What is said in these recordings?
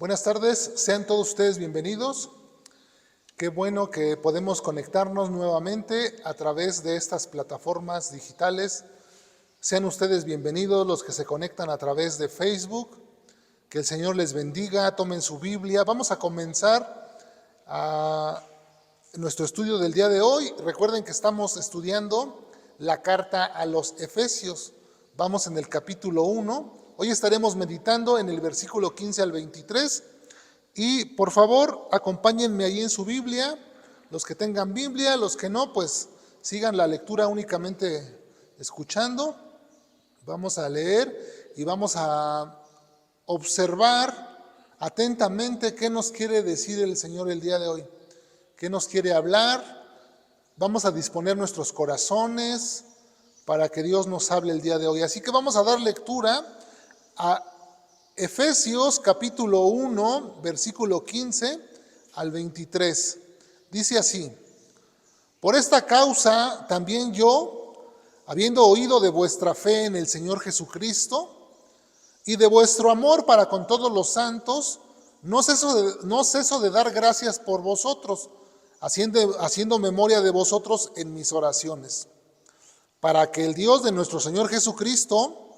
Buenas tardes, sean todos ustedes bienvenidos. Qué bueno que podemos conectarnos nuevamente a través de estas plataformas digitales. Sean ustedes bienvenidos los que se conectan a través de Facebook. Que el Señor les bendiga, tomen su Biblia. Vamos a comenzar nuestro estudio del día de hoy. Recuerden que estamos estudiando la carta a los Efesios. Vamos en el capítulo 1. Hoy estaremos meditando en el versículo 15 al 23. Y por favor, acompáñenme ahí en su Biblia. Los que tengan Biblia, los que no, pues sigan la lectura únicamente escuchando. Vamos a leer y vamos a observar atentamente qué nos quiere decir el Señor el día de hoy, qué nos quiere hablar. Vamos a disponer nuestros corazones para que Dios nos hable el día de hoy. Así que vamos a dar lectura a Efesios capítulo 1, versículo 15 al 23. Dice así: por esta causa también yo, habiendo oído de vuestra fe en el Señor Jesucristo, y de vuestro amor para con todos los santos, no ceso de dar gracias por vosotros, haciendo memoria de vosotros en mis oraciones, para que el Dios de nuestro Señor Jesucristo,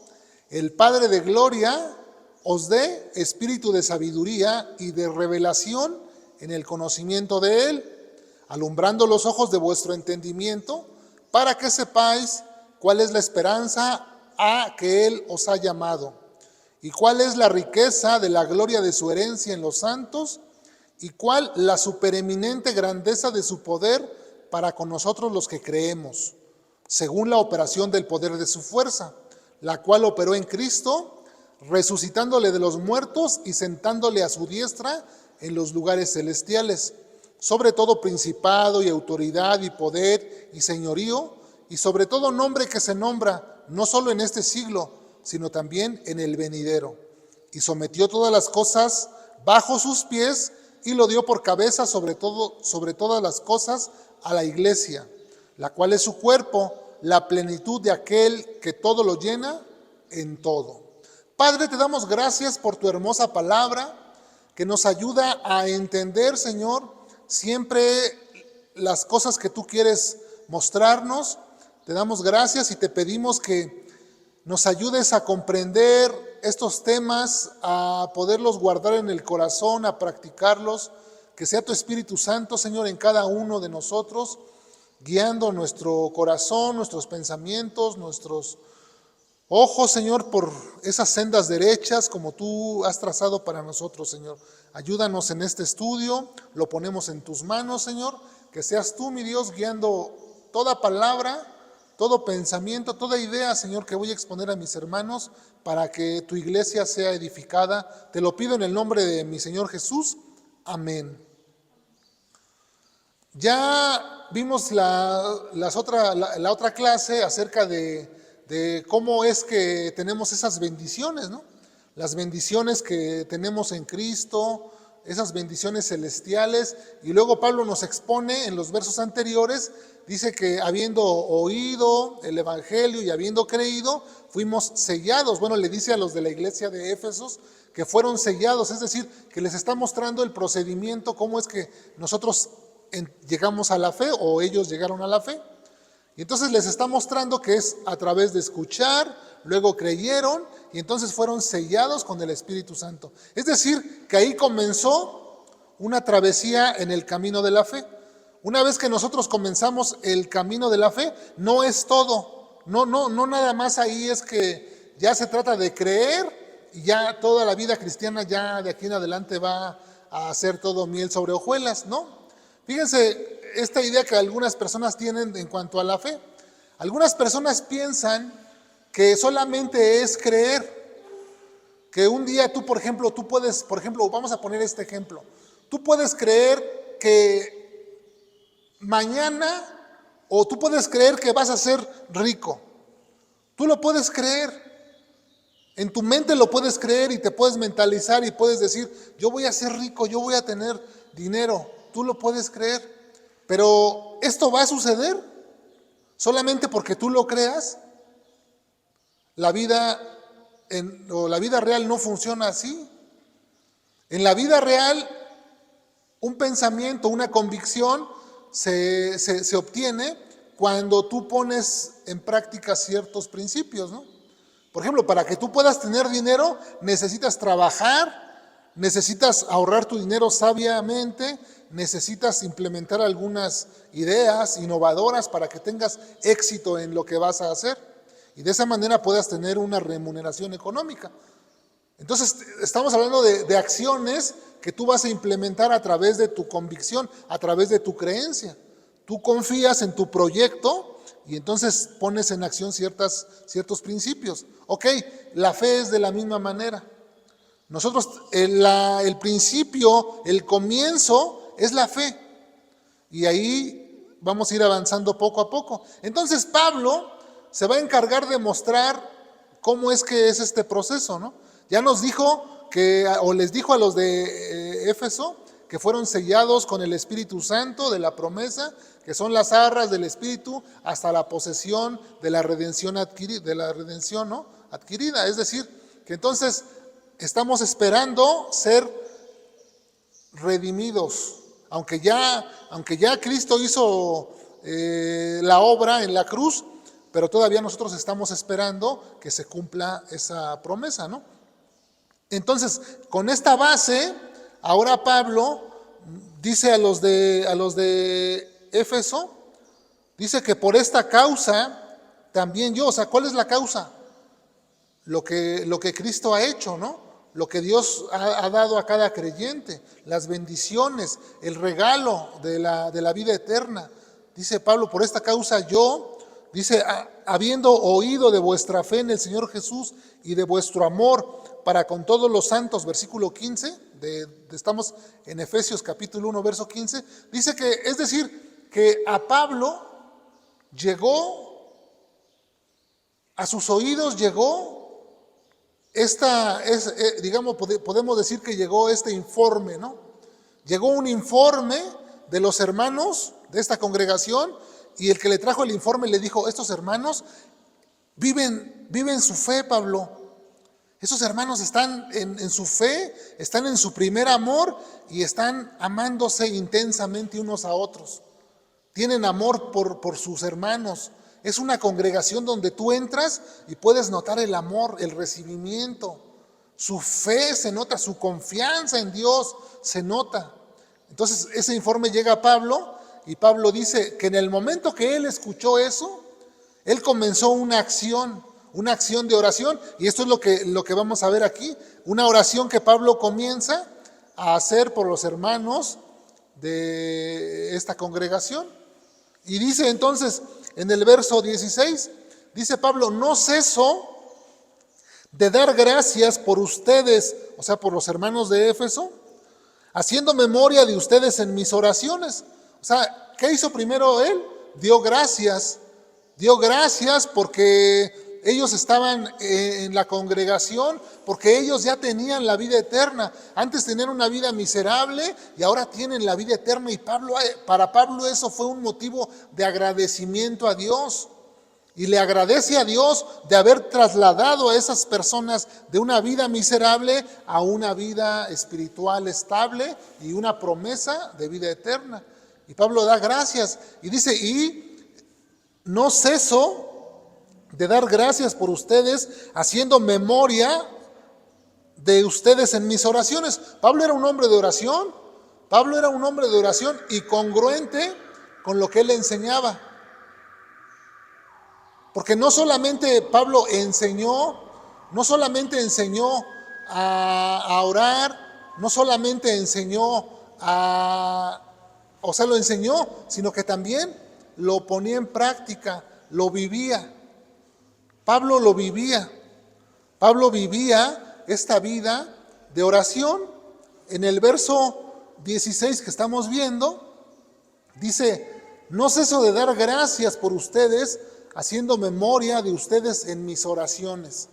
el Padre de gloria, os dé espíritu de sabiduría y de revelación en el conocimiento de Él, alumbrando los ojos de vuestro entendimiento, para que sepáis cuál es la esperanza a que Él os ha llamado, y cuál es la riqueza de la gloria de su herencia en los santos, y cuál la supereminente grandeza de su poder para con nosotros los que creemos, según la operación del poder de su fuerza, la cual operó en Cristo, resucitándole de los muertos y sentándole a su diestra en los lugares celestiales, sobre todo principado y autoridad y poder y señorío, y sobre todo nombre que se nombra, no solo en este siglo, sino también en el venidero. Y sometió todas las cosas bajo sus pies y lo dio por cabeza sobre todas las cosas a la iglesia, la cual es su cuerpo, la plenitud de aquel que todo lo llena en todo. Padre, te damos gracias por tu hermosa palabra que nos ayuda a entender, Señor, siempre las cosas que tú quieres mostrarnos. Te damos gracias y te pedimos que nos ayudes a comprender estos temas, a poderlos guardar en el corazón, a practicarlos, que sea tu Espíritu Santo, Señor, en cada uno de nosotros, guiando nuestro corazón, nuestros pensamientos, nuestros ojos, Señor, por esas sendas derechas como tú has trazado para nosotros, Señor. Ayúdanos en este estudio, lo ponemos en tus manos, Señor, que seas tú, mi Dios, guiando toda palabra, todo pensamiento, toda idea, Señor, que voy a exponer a mis hermanos para que tu iglesia sea edificada. Te lo pido en el nombre de mi Señor Jesús. Amén. Ya vimos la otra clase acerca de cómo es que tenemos esas bendiciones, ¿no? Las bendiciones que tenemos en Cristo, esas bendiciones celestiales. Y luego Pablo nos expone en los versos anteriores. Dice que habiendo oído el evangelio y habiendo creído, fuimos sellados. Bueno, le dice a los de la iglesia de Éfesos que fueron sellados, es decir, que les está mostrando el procedimiento, cómo es que nosotros llegamos a la fe o ellos llegaron a la fe. Y entonces les está mostrando que es a través de escuchar, luego creyeron y entonces fueron sellados con el Espíritu Santo. Es decir, que ahí comenzó una travesía en el camino de la fe. Una vez que nosotros comenzamos el camino de la fe, no es todo. No nada más ahí es que ya se trata de creer y ya toda la vida cristiana ya de aquí en adelante va a hacer todo miel sobre hojuelas, ¿no? Fíjense esta idea que algunas personas tienen en cuanto a la fe. Algunas personas piensan que solamente es creer, que un día tú puedes, vamos a poner este ejemplo, tú puedes creer que mañana, o tú puedes creer que vas a ser rico. Tú lo puedes creer. En tu mente lo puedes creer y te puedes mentalizar y puedes decir, yo voy a ser rico, yo voy a tener dinero. Tú lo puedes creer. Pero ¿esto va a suceder solamente porque tú lo creas? La vida real no funciona así. En la vida real, un pensamiento, una convicción se obtiene cuando tú pones en práctica ciertos principios, ¿no? Por ejemplo, para que tú puedas tener dinero, necesitas trabajar, necesitas ahorrar tu dinero sabiamente, necesitas implementar algunas ideas innovadoras para que tengas éxito en lo que vas a hacer. Y de esa manera puedas tener una remuneración económica. Entonces, estamos hablando de acciones que tú vas a implementar a través de tu convicción, a través de tu creencia. Tú confías en tu proyecto y entonces pones en acción ciertos principios. Ok, la fe es de la misma manera. Nosotros, el principio, el comienzo es la fe. Y ahí vamos a ir avanzando poco a poco. Entonces, Pablo se va a encargar de mostrar cómo es que es este proceso, ¿no? Ya nos dijo o les dijo a los de Éfeso que fueron sellados con el Espíritu Santo de la promesa, que son las arras del Espíritu hasta la posesión de la redención ¿no? adquirida. Es decir, que entonces estamos esperando ser redimidos, aunque ya Cristo hizo la obra en la cruz, pero todavía nosotros estamos esperando que se cumpla esa promesa, ¿no? Entonces, con esta base, ahora Pablo dice a los de Éfeso, dice que por esta causa también yo, o sea, ¿cuál es la causa? Lo que Cristo ha hecho, ¿no? Lo que Dios ha dado a cada creyente, las bendiciones, el regalo de la vida eterna. Dice Pablo, por esta causa yo, dice, habiendo oído de vuestra fe en el Señor Jesús y de vuestro amor para con todos los santos, versículo 15, estamos en Efesios capítulo 1, verso 15, dice que, es decir, que a Pablo a sus oídos llegó digamos, podemos decir que llegó este informe, ¿no? Llegó un informe de los hermanos de esta congregación y el que le trajo el informe le dijo, estos hermanos viven su fe, Pablo. Esos hermanos están en su fe, están en su primer amor y están amándose intensamente unos a otros. Tienen amor por sus hermanos. Es una congregación donde tú entras y puedes notar el amor, el recibimiento. Su fe se nota, su confianza en Dios se nota. Entonces ese informe llega a Pablo y Pablo dice que en el momento que él escuchó eso, él comenzó una acción de oración, y esto es lo que vamos a ver aquí, una oración que Pablo comienza a hacer por los hermanos de esta congregación. Y dice entonces, en el verso 16, dice Pablo, no ceso de dar gracias por ustedes, o sea, por los hermanos de Éfeso, haciendo memoria de ustedes en mis oraciones. O sea, ¿qué hizo primero él? Dio gracias porque ellos estaban en la congregación, porque ellos ya tenían la vida eterna. Antes tenían una vida miserable y ahora tienen la vida eterna. Y para Pablo eso fue un motivo de agradecimiento a Dios. Y le agradece a Dios de haber trasladado a esas personas de una vida miserable a una vida espiritual estable y una promesa de vida eterna. Y Pablo da gracias y dice, y no ceso de dar gracias por ustedes, haciendo memoria de ustedes en mis oraciones. Pablo era un hombre de oración. Pablo era un hombre de oración y congruente con lo que él enseñaba. Porque no solamente Pablo enseñó a orar, no solamente enseñó lo enseñó, sino que también lo ponía en práctica, lo vivía. Pablo vivía esta vida de oración. En el verso 16 que estamos viendo, dice, no ceso de dar gracias por ustedes, haciendo memoria de ustedes en mis oraciones.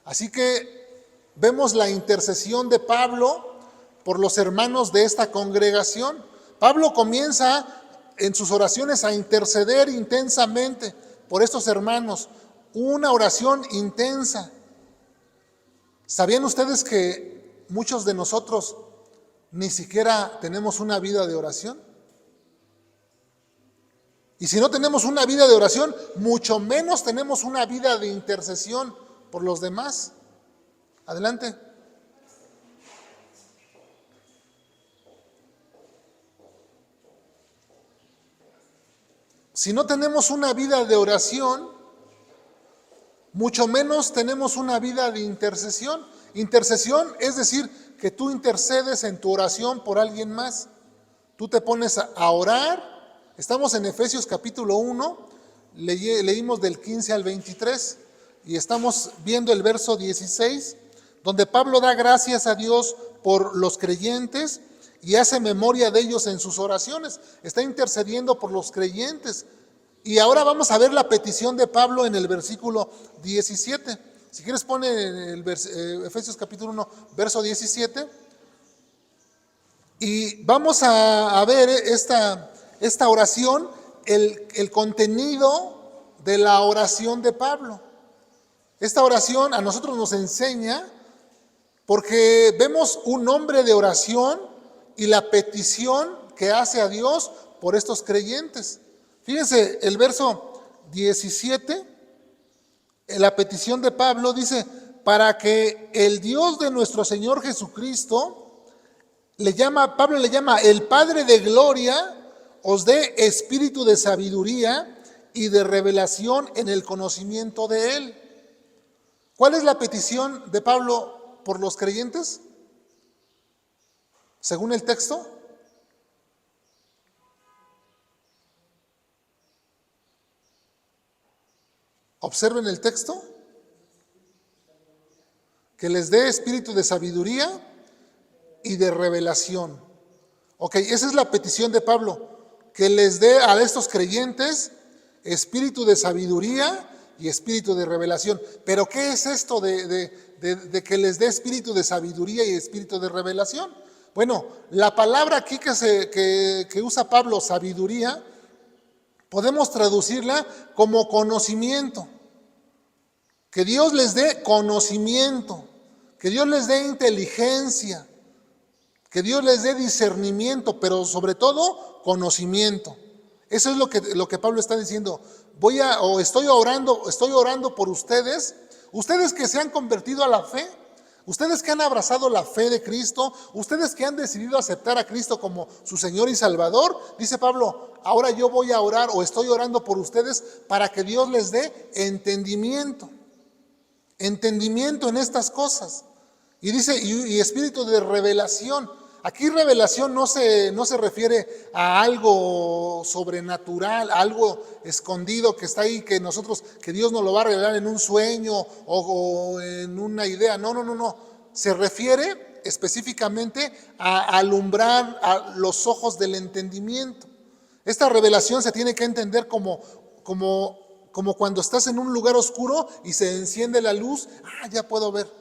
Así que vemos la intercesión de Pablo por los hermanos de esta congregación. Pablo comienza en sus oraciones a interceder intensamente por estos hermanos. Una oración intensa. ¿Sabían ustedes que muchos de nosotros ni siquiera tenemos una vida de oración. Y si no tenemos una vida de oración, mucho menos tenemos una vida de intercesión por los demás. Adelante. Si no tenemos una vida de oración, mucho menos tenemos una vida de intercesión. Intercesión es decir, que tú intercedes en tu oración por alguien más. Tú te pones a orar. Estamos en Efesios capítulo 1, leímos del 15 al 23 y estamos viendo el verso 16, donde Pablo da gracias a Dios por los creyentes y hace memoria de ellos en sus oraciones. Está intercediendo por los creyentes. Y ahora vamos a ver la petición de Pablo en el versículo 17. Si quieres pone Efesios capítulo 1, verso 17. Y vamos a ver esta oración, el contenido de la oración de Pablo. Esta oración a nosotros nos enseña porque vemos un hombre de oración y la petición que hace a Dios por estos creyentes. Fíjense, el verso 17, la petición de Pablo dice, para que el Dios de nuestro Señor Jesucristo, Pablo le llama el Padre de gloria, os dé espíritu de sabiduría y de revelación en el conocimiento de Él. ¿Cuál es la petición de Pablo por los creyentes? Según el texto. Observen el texto. Que les dé espíritu de sabiduría y de revelación. Ok, esa es la petición de Pablo. Que les dé a estos creyentes espíritu de sabiduría y espíritu de revelación. Pero ¿qué es esto de que les dé espíritu de sabiduría y espíritu de revelación? Bueno, la palabra aquí que usa Pablo, sabiduría, podemos traducirla como conocimiento. Que Dios les dé conocimiento, que Dios les dé inteligencia, que Dios les dé discernimiento, pero sobre todo conocimiento. Eso es lo que Pablo está diciendo. Estoy orando por ustedes que se han convertido a la fe, ustedes que han abrazado la fe de Cristo, ustedes que han decidido aceptar a Cristo como su Señor y Salvador. Dice Pablo, ahora yo voy a orar o estoy orando por ustedes para que Dios les dé entendimiento en estas cosas. Y dice, y espíritu de revelación. Aquí revelación no se refiere a algo sobrenatural, a algo escondido que está ahí, que Dios nos lo va a revelar en un sueño o en una idea. No. Se refiere específicamente a alumbrar a los ojos del entendimiento. Esta revelación se tiene que entender como cuando estás en un lugar oscuro y se enciende la luz. Ya puedo ver.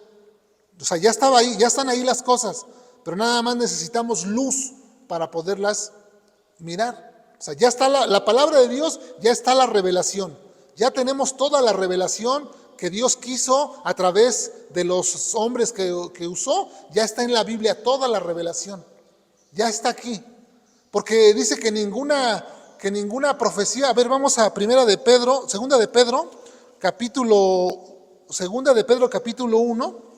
O sea, ya estaba ahí, ya están ahí las cosas. Pero nada más necesitamos luz para poderlas mirar. O sea, ya está la palabra de Dios, ya está la revelación. Ya tenemos toda la revelación que Dios quiso a través de los hombres que usó. Ya está en la Biblia toda la revelación. Ya está aquí. Porque dice que ninguna profecía. A ver, vamos a Segunda de Pedro, capítulo 1.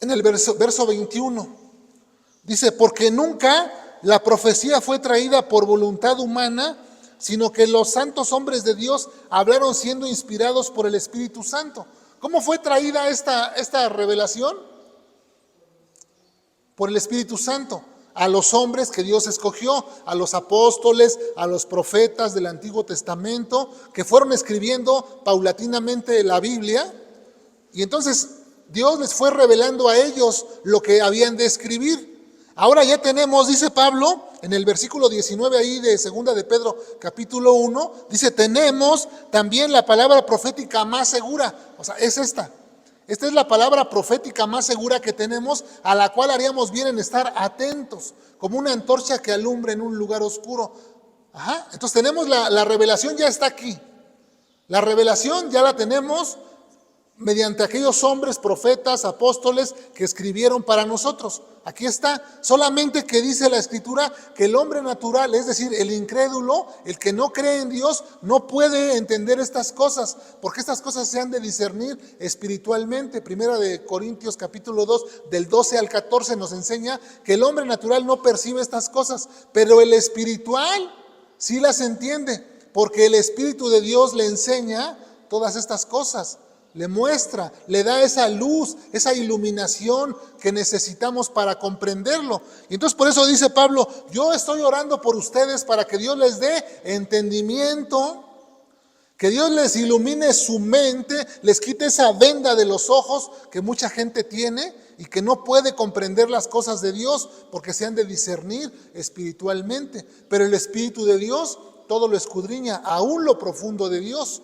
En el verso 21, dice, porque nunca la profecía fue traída por voluntad humana, sino que los santos hombres de Dios hablaron siendo inspirados por el Espíritu Santo. ¿Cómo fue traída esta revelación? Por el Espíritu Santo. A los hombres que Dios escogió, a los apóstoles, a los profetas del Antiguo Testamento, que fueron escribiendo paulatinamente la Biblia. Y entonces Dios les fue revelando a ellos lo que habían de escribir. Ahora ya tenemos, dice Pablo, en el versículo 19 ahí de Segunda de Pedro, capítulo 1, dice, tenemos también la palabra profética más segura. O sea, es esta. Esta es la palabra profética más segura que tenemos, a la cual haríamos bien en estar atentos, como una antorcha que alumbra en un lugar oscuro. Entonces tenemos la revelación, ya está aquí. La revelación ya la tenemos. mediante aquellos hombres, profetas, apóstoles que escribieron para nosotros. Aquí está, solamente que dice la Escritura que el hombre natural, es decir, el incrédulo, el que no cree en Dios, no puede entender estas cosas, porque estas cosas se han de discernir espiritualmente. Primera de Corintios capítulo 2, del 12 al 14 nos enseña que el hombre natural no percibe estas cosas, pero el espiritual sí las entiende, porque el Espíritu de Dios le enseña todas estas cosas. Le muestra, le da esa luz, esa iluminación que necesitamos para comprenderlo. Y entonces por eso dice Pablo, yo estoy orando por ustedes para que Dios les dé entendimiento, que Dios les ilumine su mente, les quite esa venda de los ojos que mucha gente tiene y que no puede comprender las cosas de Dios porque se han de discernir espiritualmente. Pero el Espíritu de Dios todo lo escudriña, aún lo profundo de Dios.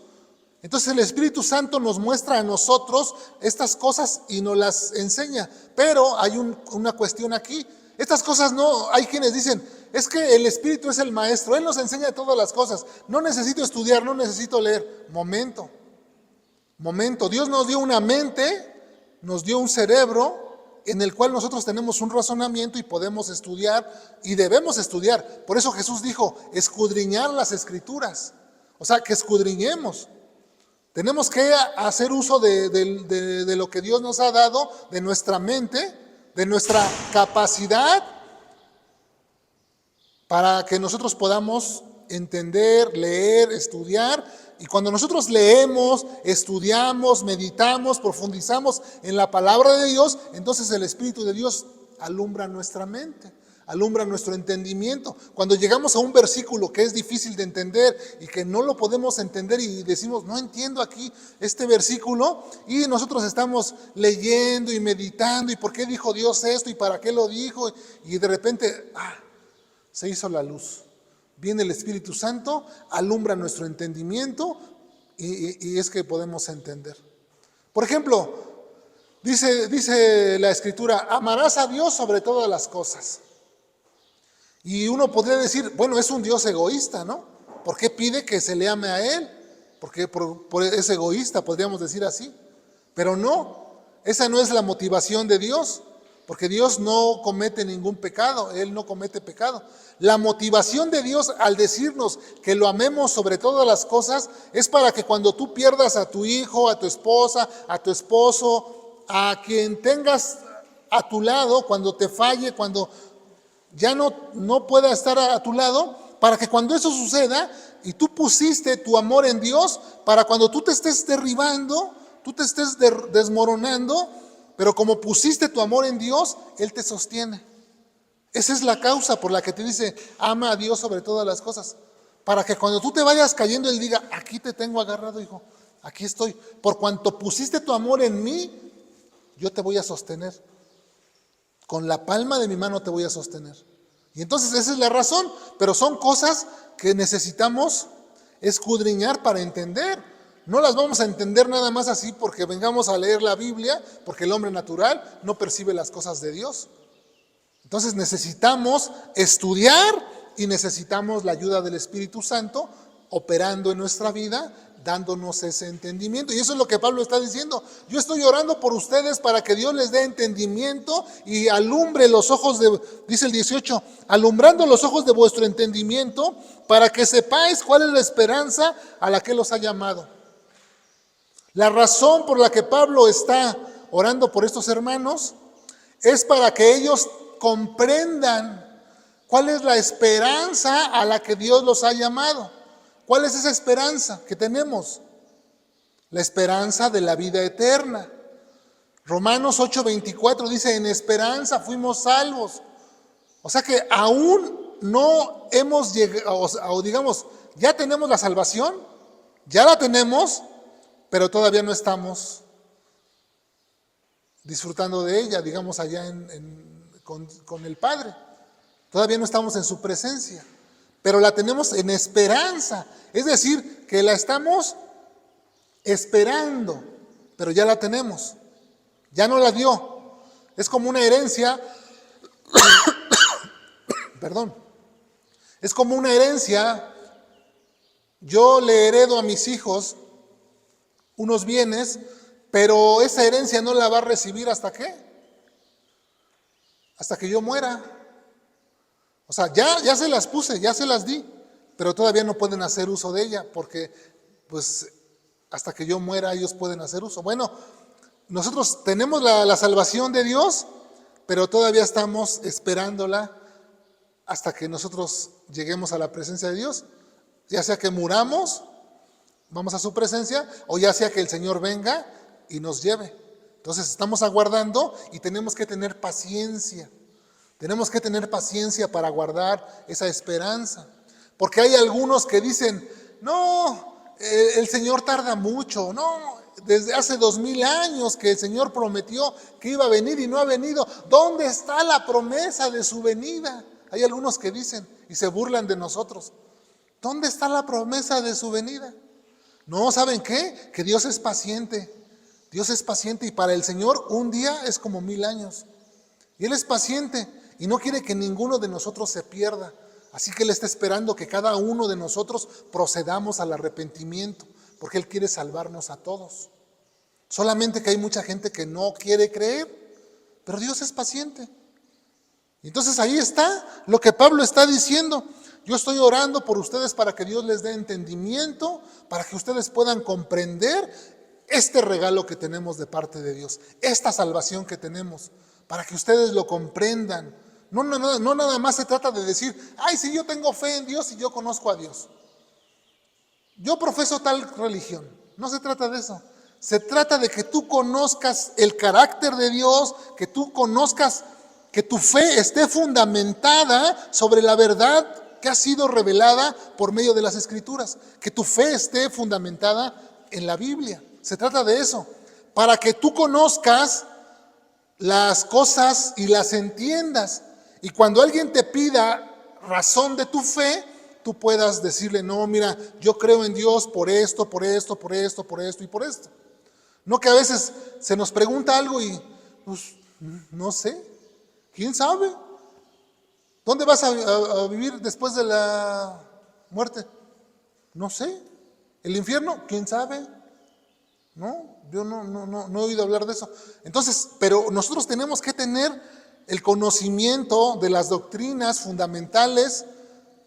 Entonces el Espíritu Santo nos muestra a nosotros estas cosas y nos las enseña. Pero hay una cuestión aquí. Estas cosas no, hay quienes dicen, es que el Espíritu es el maestro, Él nos enseña todas las cosas. No necesito estudiar, no necesito leer. Momento. Dios nos dio una mente, nos dio un cerebro en el cual nosotros tenemos un razonamiento y podemos estudiar y debemos estudiar. Por eso Jesús dijo, escudriñar las Escrituras. O sea, que escudriñemos. Tenemos que hacer uso de lo que Dios nos ha dado, de nuestra mente, de nuestra capacidad, para que nosotros podamos entender, leer, estudiar. Y cuando nosotros leemos, estudiamos, meditamos, profundizamos en la palabra de Dios, entonces el Espíritu de Dios alumbra nuestra mente, alumbra nuestro entendimiento. Cuando llegamos a un versículo que es difícil de entender y que no lo podemos entender y decimos, no entiendo aquí este versículo, y nosotros estamos leyendo y meditando, y por qué dijo Dios esto y para qué lo dijo, y de repente, se hizo la luz. Viene el Espíritu Santo, alumbra nuestro entendimiento y es que podemos entender. Por ejemplo, dice la Escritura, amarás a Dios sobre todas las cosas. Y uno podría decir, bueno, es un Dios egoísta, ¿no? ¿Por qué pide que se le ame a Él? Porque es egoísta, podríamos decir así. Pero no, esa no es la motivación de Dios, porque Dios no comete ningún pecado, Él no comete pecado. La motivación de Dios al decirnos que lo amemos sobre todas las cosas es para que cuando tú pierdas a tu hijo, a tu esposa, a tu esposo, a quien tengas a tu lado, cuando te falle, cuando ya no pueda estar a tu lado, para que cuando eso suceda y tú pusiste tu amor en Dios, para cuando tú te estés derribando, tú te estés desmoronando, pero como pusiste tu amor en Dios, Él te sostiene. Esa es la causa por la que te dice, ama a Dios sobre todas las cosas. Para que cuando tú te vayas cayendo, Él diga, aquí te tengo agarrado, hijo, aquí estoy. Por cuanto pusiste tu amor en mí, yo te voy a sostener. Con la palma de mi mano te voy a sostener. Y entonces esa es la razón, pero son cosas que necesitamos escudriñar para entender. No las vamos a entender nada más así porque vengamos a leer la Biblia, porque el hombre natural no percibe las cosas de Dios. Entonces necesitamos estudiar y necesitamos la ayuda del Espíritu Santo operando en nuestra vida, dándonos ese entendimiento. Y eso es lo que Pablo está diciendo. Yo estoy orando por ustedes para que Dios les dé entendimiento y alumbre los ojos dice el 18, alumbrando los ojos de vuestro entendimiento para que sepáis cuál es la esperanza a la que los ha llamado. La razón por la que Pablo está orando por estos hermanos es para que ellos comprendan cuál es la esperanza a la que Dios los ha llamado. ¿Cuál es esa esperanza que tenemos? La esperanza de la vida eterna. Romanos 8:24 dice, en esperanza fuimos salvos. O sea que aún no hemos llegado, o digamos, ya tenemos la salvación, ya la tenemos, pero todavía no estamos disfrutando de ella, digamos, allá con el Padre. Todavía no estamos en su presencia, pero la tenemos en esperanza. Es decir, que la estamos esperando, pero ya la tenemos. Ya no la dio. Es como una herencia, perdón, es como una herencia. Yo le heredo a mis hijos unos bienes, pero esa herencia no la va a recibir ¿hasta qué? Hasta que yo muera. O sea, ya se las puse, ya se las di, pero todavía no pueden hacer uso de ella, porque pues hasta que yo muera ellos pueden hacer uso. Bueno, nosotros tenemos la salvación de Dios, pero todavía estamos esperándola hasta que nosotros lleguemos a la presencia de Dios, ya sea que muramos, vamos a su presencia, o ya sea que el Señor venga y nos lleve. Entonces estamos aguardando y tenemos que tener paciencia. Tenemos que tener paciencia para guardar esa esperanza. Porque hay algunos que dicen, no, el Señor tarda mucho, no, desde hace 2000 años que el Señor prometió que iba a venir y no ha venido. ¿Dónde está la promesa de su venida? Hay algunos que dicen y se burlan de nosotros. ¿Dónde está la promesa de su venida? No, ¿saben qué? Que Dios es paciente. Dios es paciente y para el Señor un día es como 1000 años. Y Él es paciente y no quiere que ninguno de nosotros se pierda. Así que Él está esperando que cada uno de nosotros procedamos al arrepentimiento, porque Él quiere salvarnos a todos. Solamente que hay mucha gente que no quiere creer, pero Dios es paciente. Entonces ahí está lo que Pablo está diciendo. Yo estoy orando por ustedes para que Dios les dé entendimiento, para que ustedes puedan comprender este regalo que tenemos de parte de Dios, esta salvación que tenemos, para que ustedes lo comprendan. No nada más se trata de decir, ay, sí, yo tengo fe en Dios y yo conozco a Dios. Yo profeso tal religión. No se trata de eso. Se trata de que tú conozcas el carácter de Dios, que tú conozcas, que tu fe esté fundamentada sobre la verdad que ha sido revelada por medio de las Escrituras, que tu fe esté fundamentada en la Biblia. Se trata de eso, para que tú conozcas las cosas y las entiendas. Y cuando alguien te pida razón de tu fe, tú puedas decirle, no, mira, yo creo en Dios por esto, por esto, por esto, por esto y por esto. No que a veces se nos pregunta algo y, pues, no sé, ¿quién sabe? ¿Dónde vas a vivir después de la muerte? No sé. ¿El infierno? ¿Quién sabe? No, yo no he oído hablar de eso. Entonces, pero nosotros tenemos que tener el conocimiento de las doctrinas fundamentales,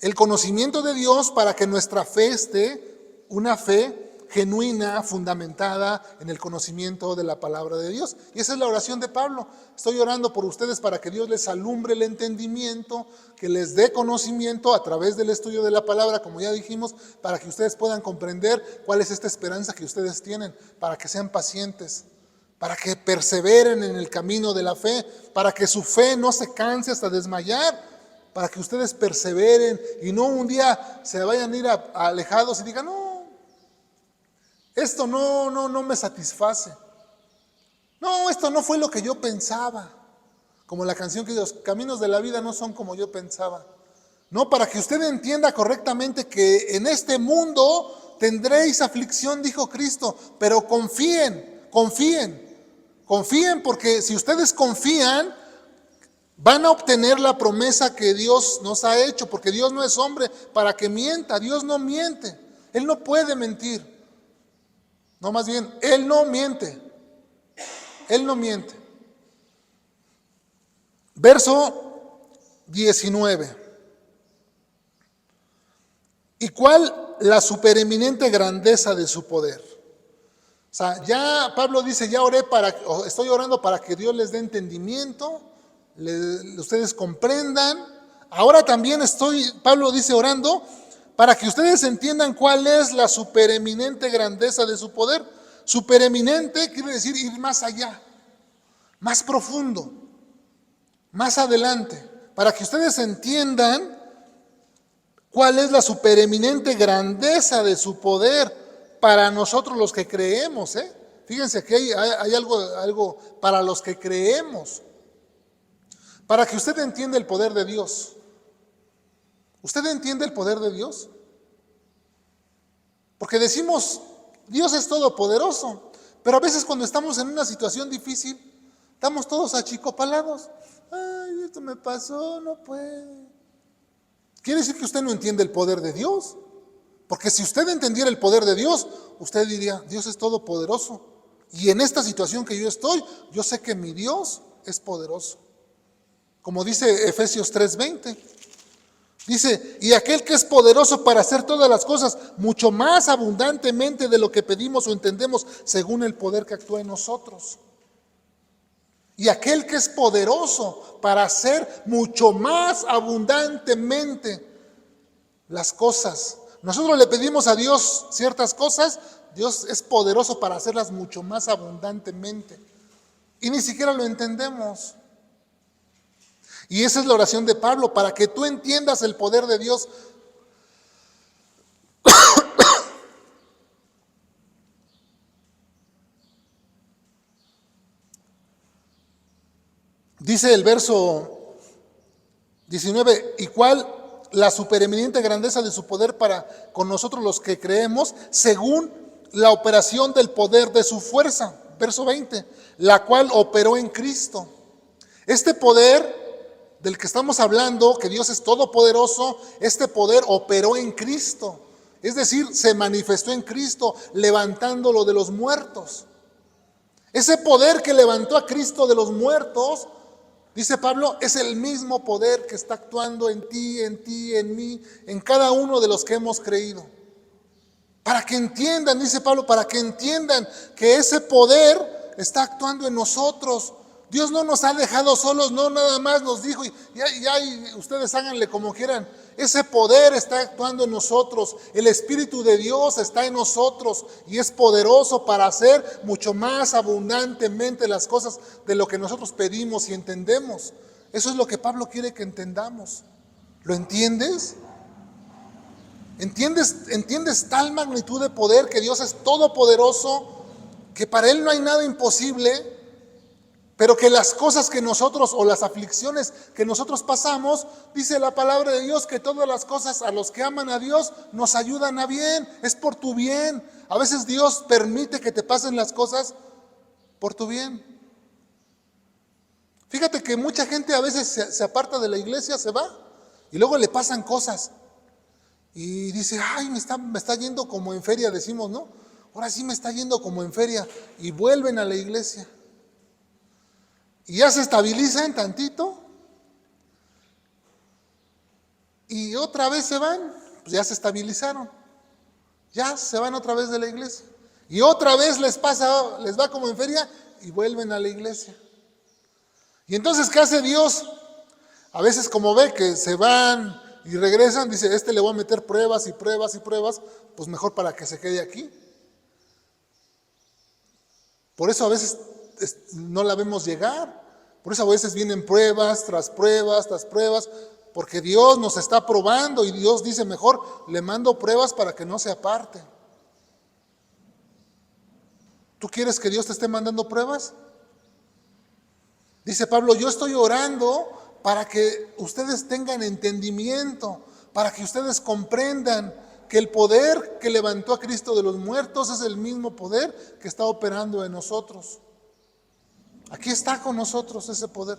el conocimiento de Dios para que nuestra fe esté una fe genuina, fundamentada en el conocimiento de la palabra de Dios. Y esa es la oración de Pablo. Estoy orando por ustedes para que Dios les alumbre el entendimiento, que les dé conocimiento a través del estudio de la palabra, como ya dijimos, para que ustedes puedan comprender cuál es esta esperanza que ustedes tienen, para que sean pacientes, para que perseveren en el camino de la fe, para que su fe no se canse hasta desmayar, para que ustedes perseveren y no un día se vayan a ir alejados y digan, no, esto no me satisface. No, esto no fue lo que yo pensaba. Como la canción que dice, los caminos de la vida no son como yo pensaba. No, para que usted entienda correctamente que en este mundo tendréis aflicción, dijo Cristo, pero confíen, porque si ustedes confían, van a obtener la promesa que Dios nos ha hecho, porque Dios no es hombre para que mienta, Dios no miente, Él no puede mentir. No, más bien, Él no miente. Él no miente. Verso 19. ¿Y cuál la supereminente grandeza de su poder? O sea, ya Pablo dice, ya estoy orando para que Dios les dé entendimiento, ustedes comprendan. Ahora también Pablo dice orando, para que ustedes entiendan cuál es la supereminente grandeza de su poder. Supereminente quiere decir ir más allá, más profundo, más adelante. Para que ustedes entiendan cuál es la supereminente grandeza de su poder para nosotros los que creemos. Fíjense que hay algo para los que creemos. Para que usted entienda el poder de Dios. ¿Usted entiende el poder de Dios? Porque decimos, Dios es todopoderoso, pero a veces cuando estamos en una situación difícil, estamos todos achicopalados. Ay, esto me pasó, no puede. Quiere decir que usted no entiende el poder de Dios. Porque si usted entendiera el poder de Dios, usted diría, Dios es todopoderoso. Y en esta situación que yo estoy, yo sé que mi Dios es poderoso. Como dice Efesios 3:20. Dice, y aquel que es poderoso para hacer todas las cosas mucho más abundantemente de lo que pedimos o entendemos, según el poder que actúa en nosotros. Y aquel que es poderoso para hacer mucho más abundantemente las cosas. Nosotros le pedimos a Dios ciertas cosas, Dios es poderoso para hacerlas mucho más abundantemente. Y ni siquiera lo entendemos. Y esa es la oración de Pablo, para que tú entiendas el poder de Dios. Dice el verso 19, y cuál la supereminente grandeza de su poder para con nosotros los que creemos, según la operación del poder de su fuerza. Verso 20, la cual operó en Cristo. Este poder del que estamos hablando, que Dios es todopoderoso, este poder operó en Cristo. Es decir, se manifestó en Cristo, levantándolo de los muertos. Ese poder que levantó a Cristo de los muertos, dice Pablo, es el mismo poder que está actuando en ti, en mí, en cada uno de los que hemos creído. Para que entiendan, dice Pablo, para que entiendan que ese poder está actuando en nosotros. Dios no nos ha dejado solos, no nada más nos dijo, y ustedes háganle como quieran. Ese poder está actuando en nosotros, el Espíritu de Dios está en nosotros y es poderoso para hacer mucho más abundantemente las cosas de lo que nosotros pedimos y entendemos. Eso es lo que Pablo quiere que entendamos. ¿Lo entiendes? ¿Entiendes tal magnitud de poder, que Dios es todopoderoso, que para Él no hay nada imposible? Pero que las cosas que nosotros, o las aflicciones que nosotros pasamos, dice la palabra de Dios, que todas las cosas a los que aman a Dios nos ayudan a bien, es por tu bien. A veces Dios permite que te pasen las cosas por tu bien. Fíjate que mucha gente a veces se aparta de la iglesia, se va, y luego le pasan cosas. Y dice, ay, me está yendo como en feria, decimos, ¿no? Ahora sí me está yendo como en feria. Y vuelven a la iglesia. Y ya se estabilizan tantito. Y otra vez se van, pues ya se estabilizaron. Ya se van otra vez de la iglesia. Y otra vez les va como en feria y vuelven a la iglesia. Y entonces, ¿qué hace Dios? A veces, como ve que se van y regresan, dice, le voy a meter pruebas y pruebas y pruebas, pues mejor para que se quede aquí. Por eso a veces no la vemos llegar. Por eso a veces vienen pruebas tras pruebas tras pruebas, porque Dios nos está probando y Dios dice, mejor le mando pruebas para que no se aparte. ¿Tú quieres que Dios te esté mandando pruebas? Dice Pablo, yo estoy orando para que ustedes tengan entendimiento, para que ustedes comprendan que el poder que levantó a Cristo de los muertos es el mismo poder que está operando en nosotros. Aquí está con nosotros ese poder.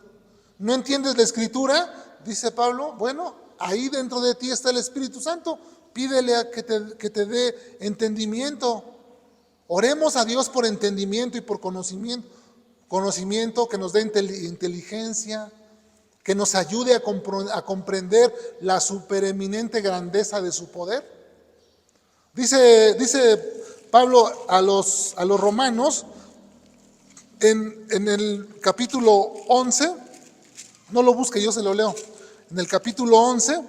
¿No entiendes la Escritura? Dice Pablo, bueno, ahí dentro de ti está el Espíritu Santo. Pídele a que te dé entendimiento. Oremos a Dios por entendimiento y por conocimiento. Conocimiento que nos dé inteligencia, que nos ayude a comprender la supereminente grandeza de su poder. Dice Pablo a los romanos, en el capítulo 11, no lo busque, yo se lo leo. En el capítulo 11,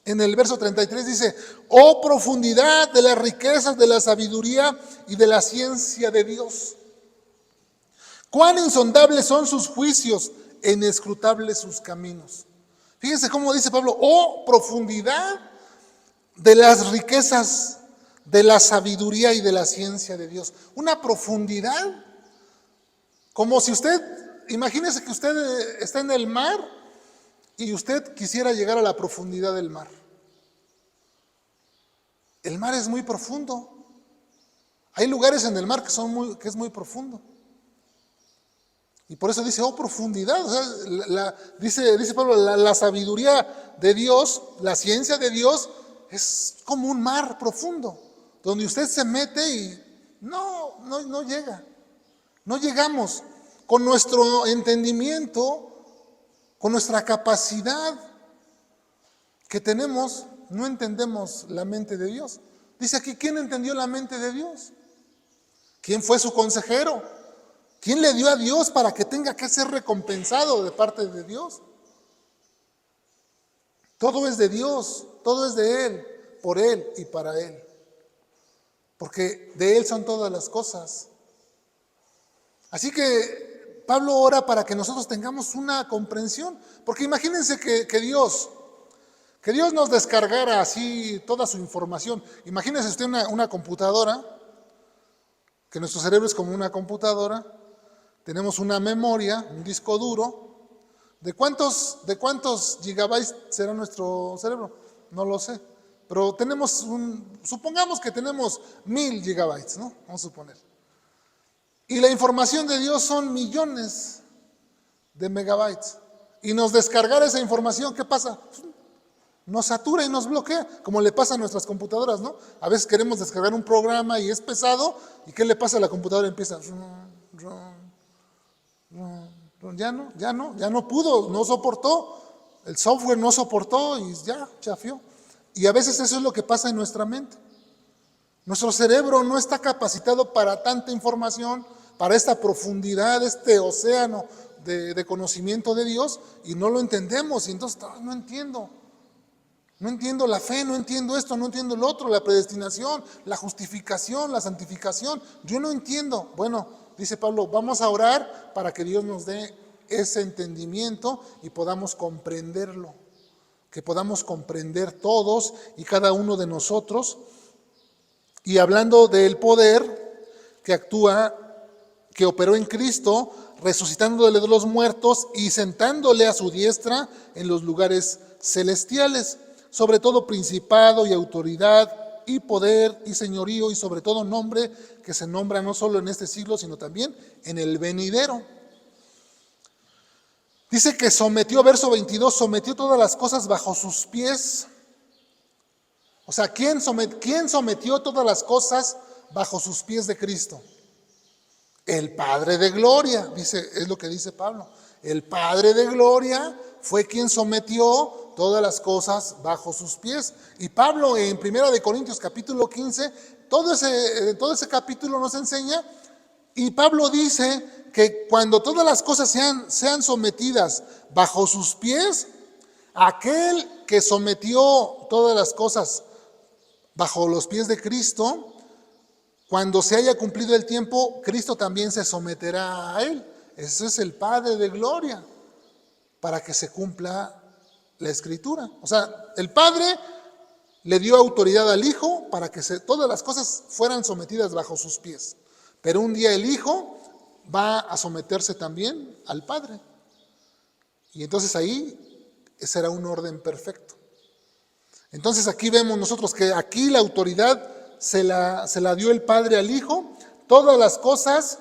en el verso 33 dice, oh profundidad de las riquezas de la sabiduría y de la ciencia de Dios. Cuán insondables son sus juicios, e inescrutables sus caminos. Fíjense cómo dice Pablo, oh profundidad de las riquezas de la sabiduría y de la ciencia de Dios. Una profundidad, como si usted, imagínese que usted está en el mar y usted quisiera llegar a la profundidad del mar. El mar es muy profundo. Hay lugares en el mar que es muy profundo. Y por eso dice, oh profundidad. O sea, dice Pablo, la sabiduría de Dios, la ciencia de Dios es como un mar profundo, donde usted se mete y No llega. No llegamos. Con nuestro entendimiento, con nuestra capacidad que tenemos, no entendemos la mente de Dios. Dice aquí, ¿quién entendió la mente de Dios? ¿Quién fue su consejero? ¿Quién le dio a Dios para que tenga que ser recompensado de parte de Dios? Todo es de Dios, todo es de Él, por Él y para Él. Porque de Él son todas las cosas. Así que Pablo ora para que nosotros tengamos una comprensión. Porque imagínense que Dios nos descargara así toda su información. Imagínense usted una computadora, que nuestro cerebro es como una computadora. Tenemos una memoria, un disco duro. ¿De cuántos gigabytes será nuestro cerebro? No lo sé. Pero supongamos que tenemos 1000 gigabytes, ¿no? Vamos a suponer. Y la información de Dios son millones de megabytes. Y nos descargar esa información, ¿qué pasa? Nos satura y nos bloquea, como le pasa a nuestras computadoras, ¿no? A veces queremos descargar un programa y es pesado, ¿y qué le pasa a la computadora? Empieza, ya no pudo, no soportó, el software no soportó y ya, chafió. Y a veces eso es lo que pasa en nuestra mente. Nuestro cerebro no está capacitado para tanta información, para esta profundidad, este océano de conocimiento de Dios, y no lo entendemos, y entonces no entiendo la fe, no entiendo esto, no entiendo lo otro, la predestinación, la justificación, la santificación, yo no entiendo. Bueno, dice Pablo, vamos a orar para que Dios nos dé ese entendimiento y podamos comprenderlo, que podamos comprender todos y cada uno de nosotros. Y hablando del poder que actúa, que operó en Cristo, resucitándole de los muertos y sentándole a su diestra en los lugares celestiales, sobre todo principado y autoridad y poder y señorío y sobre todo nombre que se nombra no solo en este siglo, sino también en el venidero. Dice que sometió, verso 22, sometió todas las cosas bajo sus pies. O sea, ¿quién sometió todas las cosas bajo sus pies de Cristo? El Padre de Gloria, es lo que dice Pablo. El Padre de Gloria fue quien sometió todas las cosas bajo sus pies. Y Pablo en 1 Corintios capítulo 15, todo ese capítulo nos enseña, y Pablo dice que cuando todas las cosas sean sometidas bajo sus pies, aquel que sometió todas las cosas bajo los pies de Cristo, cuando se haya cumplido el tiempo, Cristo también se someterá a él. Ese es el Padre de Gloria, para que se cumpla la Escritura. O sea, el Padre le dio autoridad al Hijo para que todas las cosas fueran sometidas bajo sus pies. Pero un día el Hijo va a someterse también al Padre. Y entonces ahí será un orden perfecto. Entonces aquí vemos nosotros que aquí la autoridad se la dio el Padre al Hijo. Todas las cosas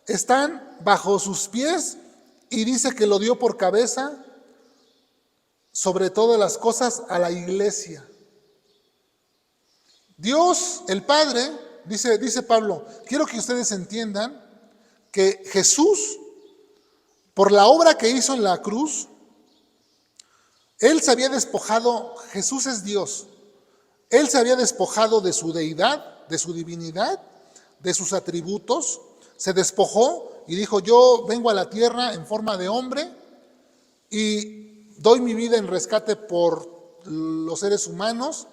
están bajo sus pies y dice que lo dio por cabeza sobre todas las cosas a la iglesia. Dios, el Padre, dice Pablo, quiero que ustedes entiendan que Jesús, por la obra que hizo en la cruz, Él se había despojado, Jesús es Dios, Él se había despojado de su deidad, de su divinidad, de sus atributos, se despojó y dijo, yo vengo a la tierra en forma de hombre y doy mi vida en rescate por los seres humanos.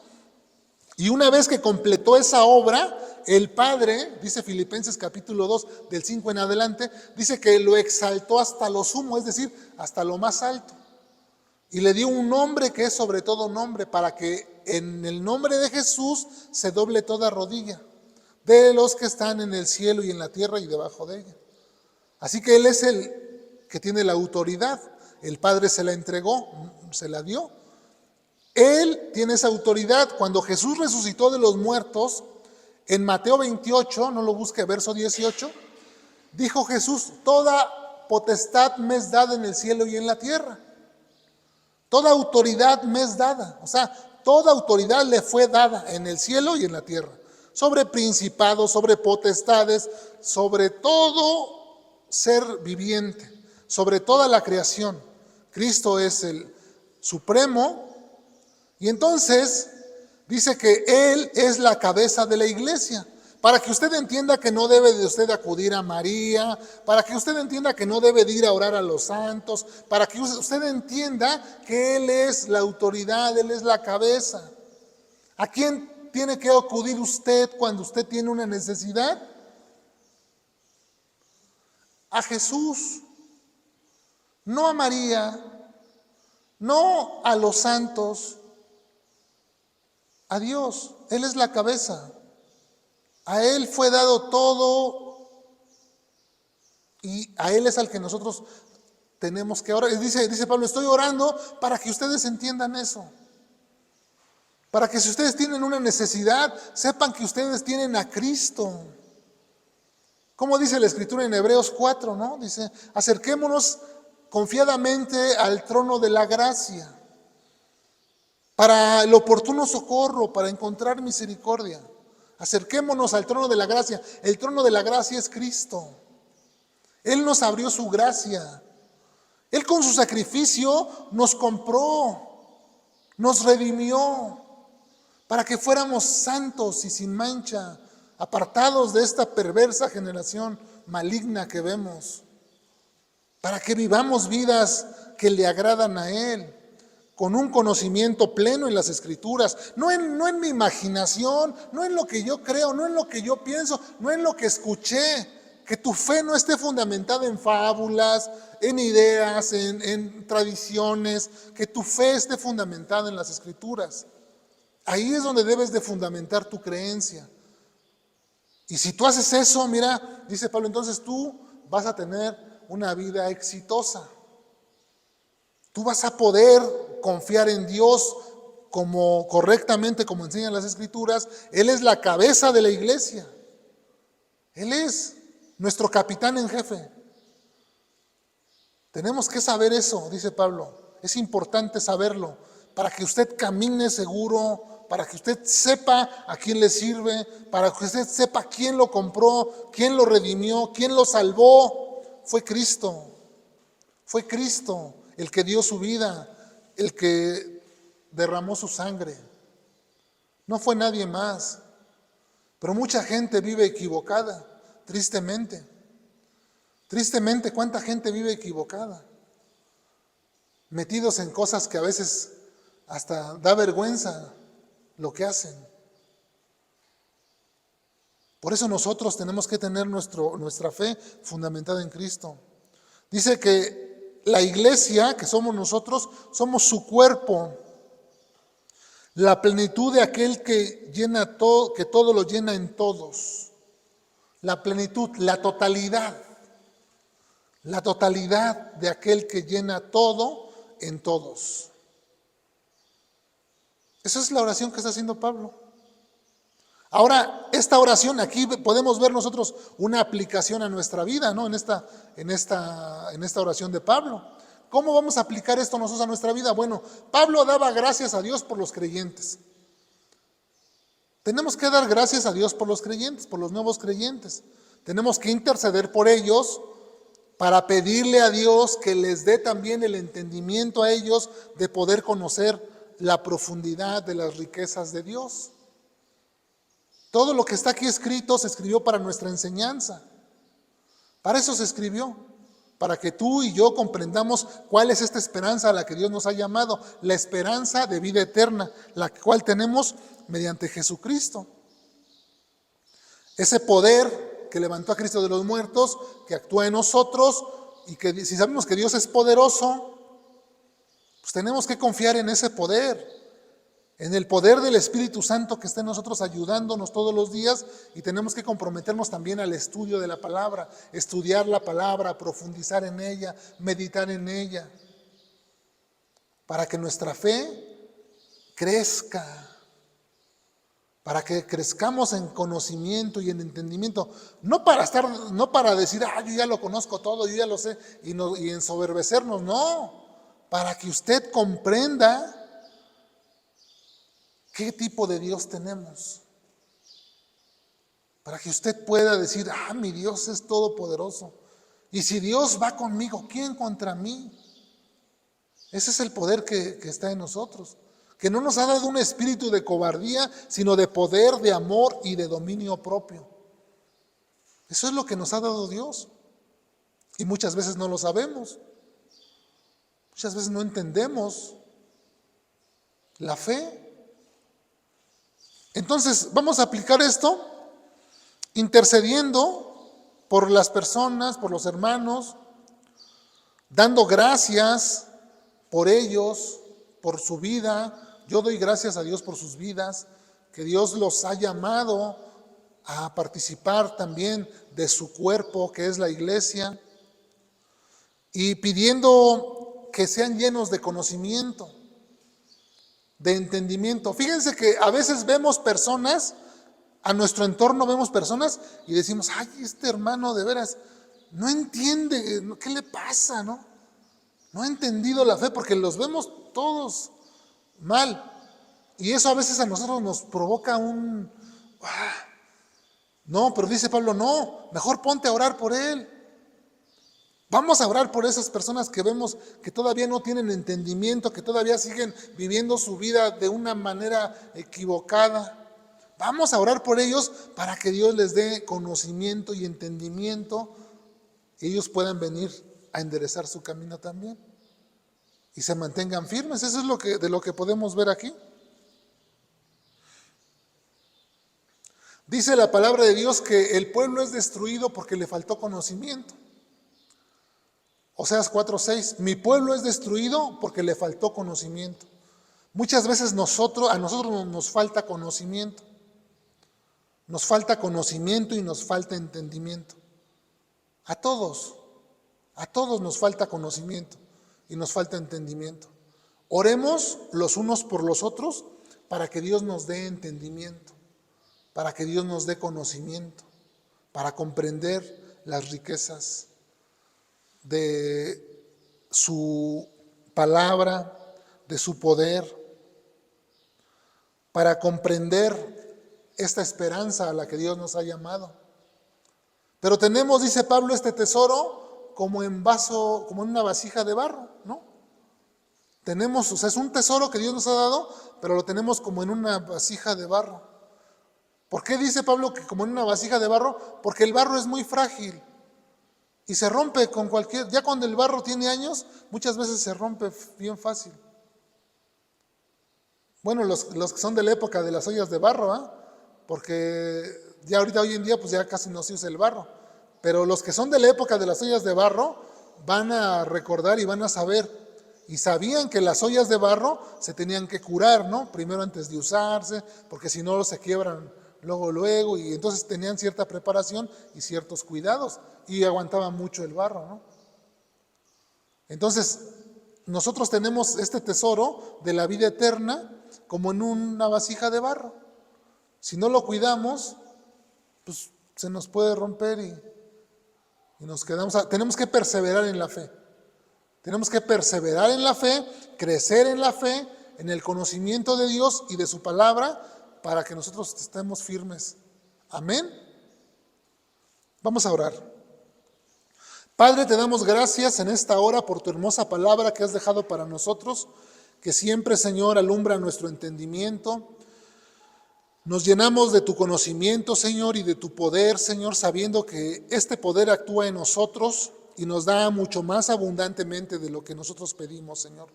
Y una vez que completó esa obra, el Padre, dice Filipenses capítulo 2, del 5 en adelante, dice que lo exaltó hasta lo sumo, es decir, hasta lo más alto. Y le dio un nombre que es sobre todo nombre, para que en el nombre de Jesús se doble toda rodilla, de los que están en el cielo y en la tierra y debajo de ella. Así que Él es el que tiene la autoridad. El Padre se la entregó, se la dio. Él tiene esa autoridad. Cuando Jesús resucitó de los muertos, en Mateo 28, no lo busque, verso 18, dijo Jesús, toda potestad me es dada en el cielo y en la tierra. Toda autoridad me es dada. O sea, toda autoridad le fue dada en el cielo y en la tierra. sobre principados, sobre potestades, sobre todo ser viviente, sobre toda la creación. Cristo es el supremo y entonces dice que Él es la cabeza de la iglesia. Para que usted entienda que no debe de usted acudir a María, para que usted entienda que no debe de ir a orar a los santos, para que usted entienda que Él es la autoridad, Él es la cabeza. ¿A quién tiene que acudir usted cuando usted tiene una necesidad? A Jesús, no a María, no a los santos, a Dios. Él es la cabeza. A Él fue dado todo y a Él es al que nosotros tenemos que orar. Dice Pablo, estoy orando para que ustedes entiendan eso. Para que si ustedes tienen una necesidad, sepan que ustedes tienen a Cristo. Como dice la Escritura en Hebreos 4, ¿no? Dice, acerquémonos confiadamente al trono de la gracia para el oportuno socorro, para encontrar misericordia. Acerquémonos al trono de la gracia. El trono de la gracia es Cristo. Él nos abrió su gracia. Él con su sacrificio nos compró, nos redimió para que fuéramos santos y sin mancha, apartados de esta perversa generación maligna que vemos, para que vivamos vidas que le agradan a Él, con un conocimiento pleno en las Escrituras, no en mi imaginación, no en lo que yo creo, no en lo que yo pienso, no en lo que escuché. Que tu fe no esté fundamentada en fábulas, en ideas, en tradiciones, que tu fe esté fundamentada en las Escrituras. Ahí es donde debes de fundamentar tu creencia. Y si tú haces eso, mira, dice Pablo, entonces tú vas a tener una vida exitosa. Tú vas a poder confiar en Dios como correctamente, como enseñan las Escrituras. Él es la cabeza de la iglesia. Él es nuestro capitán en jefe. Tenemos que saber eso, dice Pablo. Es importante saberlo para que usted camine seguro, para que usted sepa a quién le sirve, para que usted sepa quién lo compró, quién lo redimió, quién lo salvó. Fue Cristo. Fue Cristo el que dio su vida, el que derramó su sangre. No fue nadie más. Pero mucha gente vive equivocada, tristemente. Tristemente, ¿cuánta gente vive equivocada? Metidos en cosas que a veces hasta da vergüenza lo que hacen. Por eso nosotros tenemos que tener nuestra fe fundamentada en Cristo. Dice que la iglesia, que somos nosotros, somos su cuerpo, la plenitud de aquel que llena todo, que todo lo llena en todos. La plenitud, la totalidad de aquel que llena todo en todos. Esa es la oración que está haciendo Pablo. Ahora, esta oración, aquí podemos ver nosotros una aplicación a nuestra vida, ¿no? En esta oración de Pablo. ¿Cómo vamos a aplicar esto nosotros a nuestra vida? Bueno, Pablo daba gracias a Dios por los creyentes. Tenemos que dar gracias a Dios por los creyentes, por los nuevos creyentes. Tenemos que interceder por ellos para pedirle a Dios que les dé también el entendimiento a ellos de poder conocer la profundidad de las riquezas de Dios. Todo lo que está aquí escrito se escribió para nuestra enseñanza. Para eso se escribió, para que tú y yo comprendamos cuál es esta esperanza a la que Dios nos ha llamado, la esperanza de vida eterna, la cual tenemos mediante Jesucristo. Ese poder que levantó a Cristo de los muertos, que actúa en nosotros, y que si sabemos que Dios es poderoso, pues tenemos que confiar en ese poder. En el poder del Espíritu Santo que está en nosotros ayudándonos todos los días, y tenemos que comprometernos también al estudio de la palabra, estudiar la palabra, profundizar en ella, meditar en ella, para que nuestra fe crezca, para que crezcamos en conocimiento y en entendimiento, no para decir, yo ya lo conozco todo, yo ya lo sé, y ensoberbecernos, no, para que usted comprenda ¿qué tipo de Dios tenemos? para que usted pueda decir, mi Dios es todopoderoso. Y si Dios va conmigo, ¿quién contra mí? Ese es el poder que está en nosotros, que no nos ha dado un espíritu de cobardía, sino de poder, de amor y de dominio propio. Eso es lo que nos ha dado Dios. Y muchas veces no lo sabemos. Muchas veces no entendemos la fe. Entonces, vamos a aplicar esto intercediendo por las personas, por los hermanos, dando gracias por ellos, por su vida. Yo doy gracias a Dios por sus vidas, que Dios los ha llamado a participar también de su cuerpo, que es la iglesia, y pidiendo que sean llenos de conocimiento, de entendimiento. Fíjense que a veces vemos personas, a nuestro entorno vemos personas y decimos, ay, este hermano de veras no entiende, ¿qué le pasa, no? No ha entendido la fe, porque los vemos todos mal. Y eso a veces a nosotros nos provoca no, pero dice Pablo, no, mejor ponte a orar por él. Vamos a orar por esas personas que vemos que todavía no tienen entendimiento, que todavía siguen viviendo su vida de una manera equivocada. Vamos a orar por ellos para que Dios les dé conocimiento y entendimiento y ellos puedan venir a enderezar su camino también y se mantengan firmes. Eso es de lo que podemos ver aquí. Dice la palabra de Dios que el pueblo es destruido porque le faltó conocimiento. Oseas 4:6, mi pueblo es destruido porque le faltó conocimiento. Muchas veces a nosotros nos falta conocimiento. Nos falta conocimiento y nos falta entendimiento. A todos nos falta conocimiento y nos falta entendimiento. Oremos los unos por los otros para que Dios nos dé entendimiento, para que Dios nos dé conocimiento, para comprender las riquezas de su palabra, de su poder, para comprender esta esperanza a la que Dios nos ha llamado. Pero tenemos, dice Pablo, este tesoro como en una vasija de barro, ¿no? Tenemos, es un tesoro que Dios nos ha dado, pero lo tenemos como en una vasija de barro. ¿Por qué dice Pablo que como en una vasija de barro? Porque el barro es muy frágil y se rompe con ya cuando el barro tiene años, muchas veces se rompe bien fácil. Bueno, los que son de la época de las ollas de barro, porque ya ahorita hoy en día pues ya casi no se usa el barro, pero los que son de la época de las ollas de barro van a recordar y van a saber, y sabían que las ollas de barro se tenían que curar, ¿no? Primero antes de usarse, porque si no se quiebran luego, y entonces tenían cierta preparación y ciertos cuidados, y aguantaban mucho el barro, ¿no? Entonces, nosotros tenemos este tesoro de la vida eterna como en una vasija de barro. Si no lo cuidamos, pues se nos puede romper y nos quedamos. Tenemos que perseverar en la fe. Tenemos que perseverar en la fe, crecer en la fe, en el conocimiento de Dios y de su palabra, para que nosotros estemos firmes. Amén. Vamos a orar. Padre, te damos gracias en esta hora por tu hermosa palabra que has dejado para nosotros, que siempre, Señor, alumbra nuestro entendimiento. Nos llenamos de tu conocimiento, Señor, y de tu poder, Señor, sabiendo que este poder actúa en nosotros y nos da mucho más abundantemente de lo que nosotros pedimos, Señor.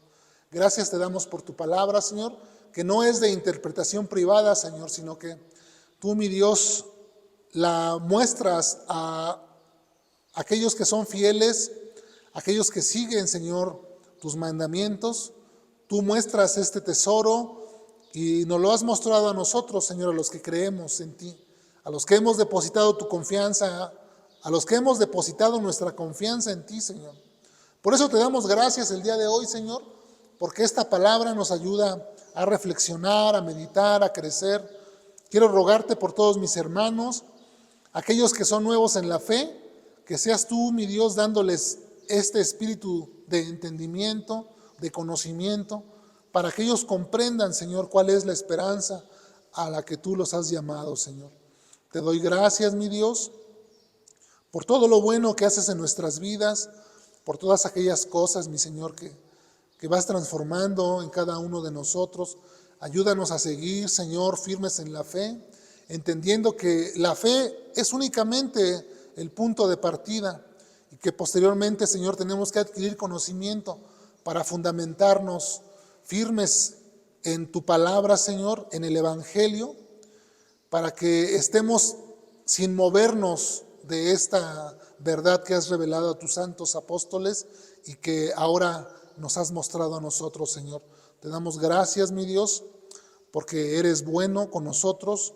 Gracias te damos por tu palabra, Señor, que no es de interpretación privada, Señor, sino que tú, mi Dios, la muestras a aquellos que son fieles, aquellos que siguen, Señor, tus mandamientos. Tú muestras este tesoro y nos lo has mostrado a nosotros, Señor, a los que creemos en ti, a los que hemos depositado tu confianza, a los que hemos depositado nuestra confianza en ti, Señor. Por eso te damos gracias el día de hoy, Señor, porque esta palabra nos ayuda a reflexionar, a meditar, a crecer. Quiero rogarte por todos mis hermanos, aquellos que son nuevos en la fe, que seas tú, mi Dios, dándoles este espíritu de entendimiento, de conocimiento, para que ellos comprendan, Señor, cuál es la esperanza a la que tú los has llamado, Señor. Te doy gracias, mi Dios, por todo lo bueno que haces en nuestras vidas, por todas aquellas cosas, mi Señor, que vas transformando en cada uno de nosotros. Ayúdanos a seguir, Señor, firmes en la fe, entendiendo que la fe es únicamente el punto de partida y que posteriormente, Señor, tenemos que adquirir conocimiento para fundamentarnos firmes en tu palabra, Señor, en el Evangelio, para que estemos sin movernos de esta verdad que has revelado a tus santos apóstoles y que ahora nos has mostrado a nosotros, Señor. Te damos gracias, mi Dios, porque eres bueno con nosotros,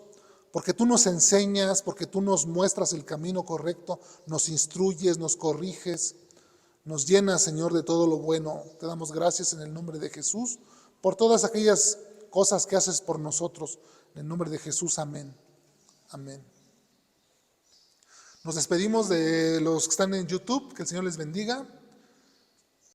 porque tú nos enseñas, porque tú nos muestras el camino correcto, nos instruyes, nos corriges, nos llenas, Señor, de todo lo bueno. Te damos gracias en el nombre de Jesús por todas aquellas cosas que haces por nosotros. En el nombre de Jesús, amén. Amén. Nos despedimos de los que están en YouTube. Que el Señor les bendiga.